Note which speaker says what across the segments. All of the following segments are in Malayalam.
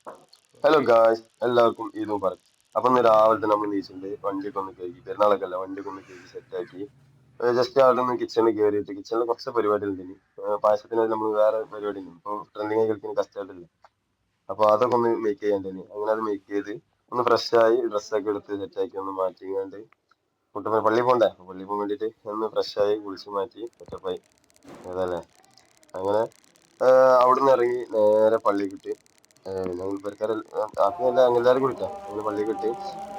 Speaker 1: ഹലോ ഗായ്സ്, എല്ലാവർക്കും ഈദ് മുബാറക്. അപ്പൊ ഇന്ന് രാവിലെ തന്നെ നമ്മൾ നീച്ചിട്ടുണ്ട്. വണ്ടിയൊക്കെ ഒന്ന് കഴുകി, പെരുന്നാളൊക്കെ അല്ല, വണ്ടിയൊക്കെ ഒന്ന് കഴുകി സെറ്റാക്കി. ജസ്റ്റ് അവിടെ നിന്ന് കിച്ചണിൽ കയറിയിട്ട് കിച്ചണിൽ കുറച്ച് പരിപാടി ഉണ്ട്. പായസത്തിന് നമ്മൾ വേറെ പരിപാടി ഉണ്ട്. ഇപ്പോൾ ട്രെൻഡിങ് ആയി കളിക്കുന്ന കസ്റ്റേർഡ് ഇല്ല. അപ്പൊ അതൊക്കെ ഒന്ന് മേക്ക് ചെയ്യേണ്ടത്. അങ്ങനെ അത് മേക്ക് ചെയ്ത് ഒന്ന് ഫ്രഷ് ആയി ഡ്രസ്സൊക്കെ എടുത്ത് സെറ്റാക്കി ഒന്ന് മാറ്റിങ്ങാണ്ട് കുട്ടപ്പന പള്ളി പോണ്ടേ, പള്ളി പോകാൻ വേണ്ടിയിട്ട് ഒന്ന് ഫ്രഷ് ആയി കുളിച്ച് മാറ്റി സെറ്റപ്പായി. അതല്ലേ അങ്ങനെ അവിടുന്ന് ഇറങ്ങി നേരെ പള്ളി കിട്ടി. ഞങ്ങൾ പെരക്കാരെ ആദ്യമല്ല എല്ലാവരും കൂടിയിട്ടാ ഞങ്ങൾ പള്ളി കിട്ടി.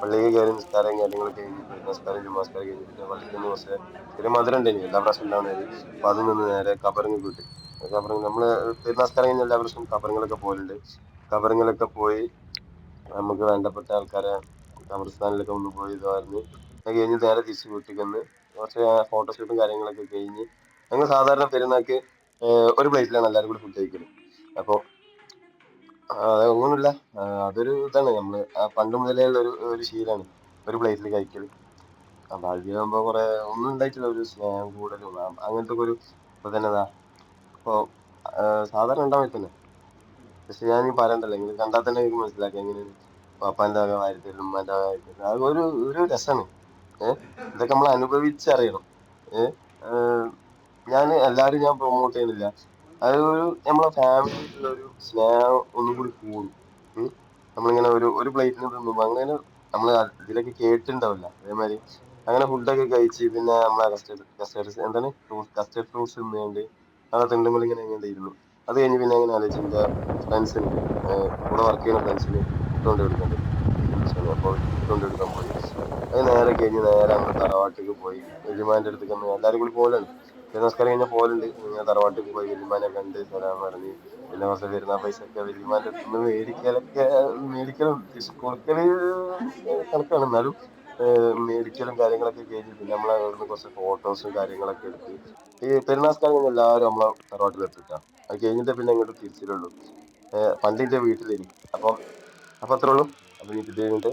Speaker 1: പള്ളിയിൽ കയറി നിസ്കാരം കാര്യങ്ങളൊക്കെ കഴിഞ്ഞ് നമസ്കാരം ജുമാസ്കാരം കഴിഞ്ഞ് പിന്നെ പള്ളിയിൽ നിന്ന് കുറച്ച് ചെറിയ മധുരം ഉണ്ടായി എല്ലാ പ്രാവശ്യം ഉണ്ടാവുന്നത്. അപ്പൊ അതിൽ നിന്ന് നേരെ കബറിങ് കിട്ടി. കബറിങ് നമ്മള് പെരുന്നാസ്കാരം കഴിഞ്ഞ എല്ലാ പ്രാവശ്യം കബറിങ്ങളൊക്കെ പോലുണ്ട്. കബറിങ്ങിലൊക്കെ പോയി നമുക്ക് വേണ്ടപ്പെട്ട ആൾക്കാരെ ഖബർസ്ഥാനിലൊക്കെ ഒന്ന് പോയി ഇതായിരുന്നു. അത് കഴിഞ്ഞ് നേരെ തിരിച്ച് വീട്ടിൽ വന്ന് കുറച്ച് ഫോട്ടോഷൂട്ടും കാര്യങ്ങളൊക്കെ കഴിഞ്ഞ് ഞങ്ങൾ സാധാരണ പെരുന്നാൾക്ക് ഒരു പ്ലേറ്റിലാണ് എല്ലാവരും കൂടി ഫുഡ് കഴിക്കല്. അപ്പൊ അതൊന്നുമില്ല. അതൊരു ഇതാണ് നമ്മള് പണ്ട് മുതലേ ഉള്ള ഒരു ശീലാണ് ഒരു പ്ലേറ്റിൽ കഴിക്കല്. അപ്പൊ അതിലാകുമ്പോ കുറെ ഒന്നും ഉണ്ടായിട്ടില്ല, ഒരു സ്നേഹം കൂടുതലും അങ്ങനത്തെ ഒക്കെ ഒരു ഇപ്പൊ തന്നെ ഇപ്പൊ സാധാരണ ഉണ്ടാവും തന്നെ. പക്ഷെ ഞാൻ ഈ പറയണ്ടല്ലോ, നിങ്ങൾ കണ്ടാൽ തന്നെ എനിക്ക് മനസ്സിലാക്കാം എങ്ങനെയാണ് പാപ്പാന്റെ വക വാരിത്തരും ഉമ്മാന്റെ വക വാരിത്തരും. അത് ഒരു രസമാണ്. ഇതൊക്കെ നമ്മൾ അനുഭവിച്ചറിയണം. ഏഹ് ഞാൻ എല്ലാവരും ഞാൻ പ്രൊമോട്ട് ചെയ്യുന്നില്ല. അത് ഒരു നമ്മളെ ഫാമിലി ആയിട്ടുള്ള ഒരു സ്നേഹം ഒന്നും കൂടി കൂടും. ഉം. നമ്മളിങ്ങനെ ഒരു പ്ലേറ്റിന് തിന്നുമ്പോ അങ്ങനെ നമ്മൾ ഇതിലൊക്കെ കേട്ടിട്ടുണ്ടാവില്ല. അതേമാതിരി അങ്ങനെ ഫുഡൊക്കെ കഴിച്ച് പിന്നെ നമ്മളെ കസ്റ്റേർഡ് എന്താണ് കസ്റ്റേർഡ് ഫ്രൂട്ട്സ് തിന്നുകൊണ്ട് അത് തിണ്ടുമ്പോൾ ഇങ്ങനെ എങ്ങനെ ഇരുന്നു. അത് കഴിഞ്ഞ് പിന്നെ അങ്ങനെ ആലോചിച്ച് എന്റെ ഫ്രണ്ട്സിന് കൂടെ വർക്ക് ചെയ്യുന്ന ഫ്രണ്ട്സിന് ഫുഡ് കൊണ്ട് കൊടുക്കണ്ടേ, എനിക്ക് വിളിച്ചാണ്. അപ്പൊ അവർക്ക് ഫുഡ് കൊണ്ട് കൊടുക്കാൻ പോയി. അത് നേരെ കഴിഞ്ഞ് നേരെ അങ്ങ് തറവാട്ടിലേക്ക് പോയി. വല്യമാന്റെ അടുത്തേക്ക് എല്ലാവരും കൂടി പോകലാണ്. നമസ്കാരം കഴിഞ്ഞാൽ പോലുണ്ട്. ഇങ്ങനെ തറവാട്ടിൽ പോയി വല്യമാനെ കണ്ട് സലാം പറഞ്ഞ് പിന്നെ കുറച്ച് പെരുന്നാൾ പൈസ ഒക്കെ വല്യമാന്റെ അടുത്ത് നിന്ന് മേടിക്കലും തിരിച്ച് കൊടുക്കല് കണക്കാണ്. എന്നാലും മേടിക്കലും കാര്യങ്ങളൊക്കെ കഴിഞ്ഞ് പിന്നെ നമ്മൾ അവിടുന്ന് കുറച്ച് ഫോട്ടോസും കാര്യങ്ങളൊക്കെ എടുത്ത് ഈ പെരുന്നാൾക്കാലം കഴിഞ്ഞ് എല്ലാവരും നമ്മളെ തറവാട്ടിൽ എത്തിട്ടാ. അത് കഴിഞ്ഞിട്ട് പിന്നെ ഇങ്ങോട്ട് തിരിച്ചിട്ടുള്ളൂ. പണ്ട് എന്റെ വീട്ടിലേനി. അപ്പൊ അത്രേ ഉള്ളൂ. അപ്പൊ ഇനി ഇത് കഴിഞ്ഞിട്ട്